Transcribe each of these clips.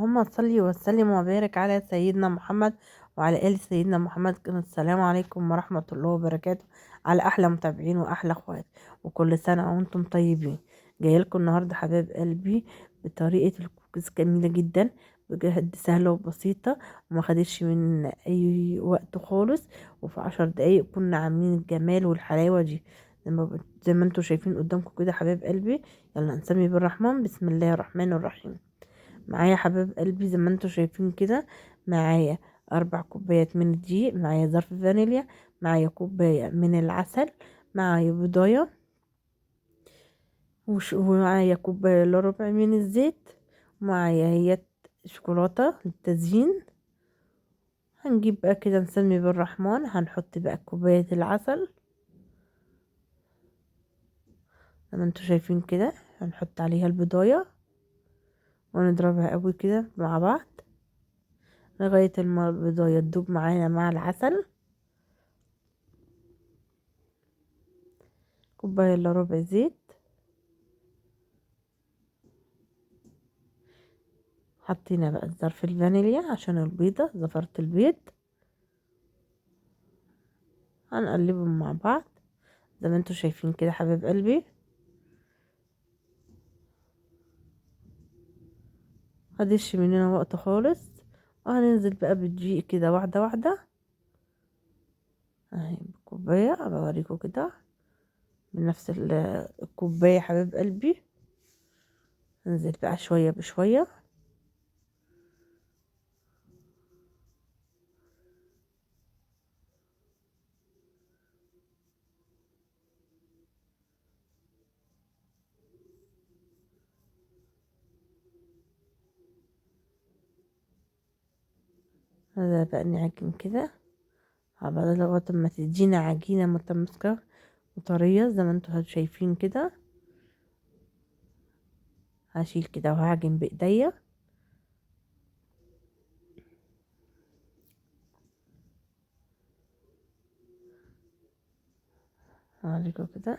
اللهم صل وسلم وبارك على سيدنا محمد وعلى آل سيدنا محمد. السلام عليكم ورحمة الله وبركاته على أحلى متابعين وأحلى أخوات، وكل سنة وأنتم طيبين. جاي لكم النهاردة حبايب قلبي بطريقة الكوكيز جميلة جدا، بجد سهلة وبسيطة وما خدتش من أي وقت خالص، وفي 10 دقايق كنا عاملين الجمال والحلاوة دي زي ما انتم شايفين قدامكم كده حبايب قلبي. يلا نسمي بالرحمن، بسم الله الرحمن الرحيم. معايا حبايب قلبي زي ما انتوا شايفين كده، معايا 4 كوبايات من الدقيق، معايا ظرف فانيليا، معايا كوباية من العسل، معايا بضاية، ومعايا كوباية الا ربع من الزيت، ومعايا هي شوكولاتة للتزيين. هنجيب بقى كده نسمي بالرحمن، هنحط بقى كوباية العسل زي ما انتوا شايفين كده، هنحط عليها البضاية ونضربها قوي كده مع بعض لغاية ما البضاية تدوب معانا مع العسل. كوباية الا ربع زيت، حطينا بقى ظرف الفانيليا عشان البيضة زفرة البيض، هنقلبهم مع بعض زي ما انتوا شايفين كده حبايب قلبي. مخدش مننا وقت خالص، وهننزل بقى بالدقيق كده واحدة واحدة اهي بكوباية، بوريكم كده بنفس الكوباية حبايب قلبي. ننزل بقى شوية بشوية، نبدأ بقى نعجن كده على لغاية ما تدينا عجينة متماسكة وطرية زي ما انتوا شايفين كده. هشيل كده وهعجن بإيديا، هوريكم كده.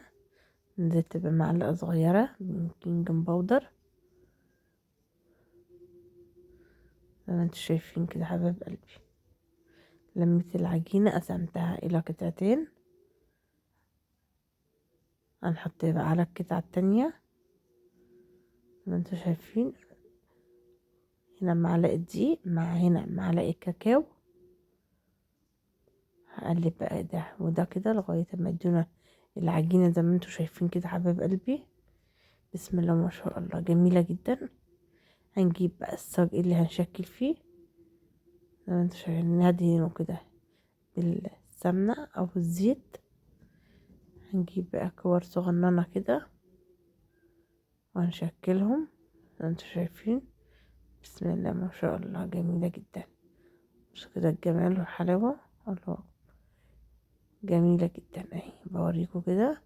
نزلت بمعلقة صغيرة من بيكنج باودر زي ما انتوا شايفين كده حبايب قلبي. لميت العجينة قسمتها إلى قطعتين، هنحط بقى على القطعة التانية زي ما انتوا شايفين. هنا معلقة دقيق مع هنا معلقة كاكاو، هقلب بقى ده وده كده لغاية ما يدونا العجينة زي ما انتوا شايفين كده حبايب قلبي. بسم الله ما شاء الله جميلة جدا. هنجيب بقى الصاج اللي هنشكل فيه زي ما انتوا شايفين، ندهنه كده بالسمنة أو الزيت. هنجيب بقى كور صغننة كده وهنشكلهم زي ما انتوا شايفين. بسم الله ما شاء الله جميلة جدا. مش كده الجمال والحلاوة؟ الله جميلة جدا اهي بوريكم كده.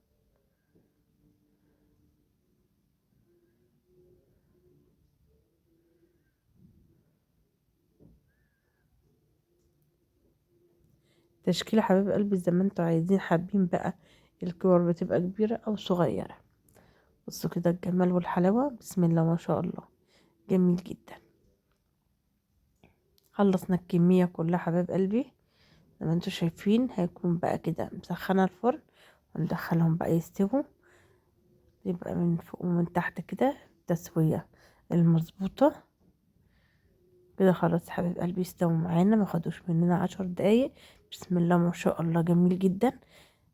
تشكيلة حبايب قلبي زي ما انتوا عايزين، حابين بقى الكور بتبقى كبيرة او صغيرة. بصوا كده الجمال والحلاوة، بسم الله ما شاء الله جميل جدا. خلصنا الكمية كلها حبايب قلبي زي ما انتوا شايفين. هيكون بقى كده مسخنة الفرن وندخلهم بقى يستووا، يبقى من فوق ومن تحت كده التسوية المظبوطة كده. خلاص يا حبيب قلبي استووا معانا، ما خدوش مننا 10 دقايق. بسم الله ما شاء الله جميل جدا،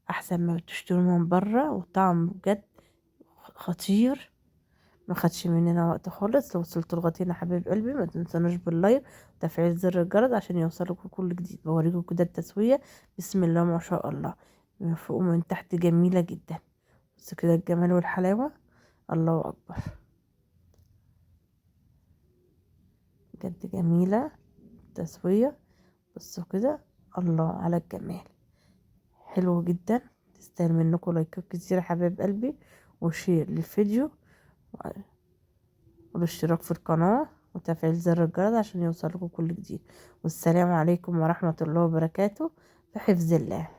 احسن ما بتشتروا من بره، وطعم بجد خطير. ما خدش مننا وقت خالص. لو وصلتوا لغايه هنا حبيب قلبي ما تنسونوش باللايك وتفعيل زر الجرس عشان يوصلكوا كل جديد. بوريكم كده التسويه، بسم الله ما شاء الله من فوق ومن تحت جميله جدا. بس كده الجمال والحلاوه، الله اكبر بجد جميله التسويه. بصوا كده الله على الجمال، حلو جدا. تستاهل منكم لايكات كتير يا حبايب قلبي، وشير للفيديو، والاشتراك في القناة وتفعيل زر الجرس عشان يوصلكم كل جديد. والسلام عليكم ورحمة الله وبركاته، في حفظ الله.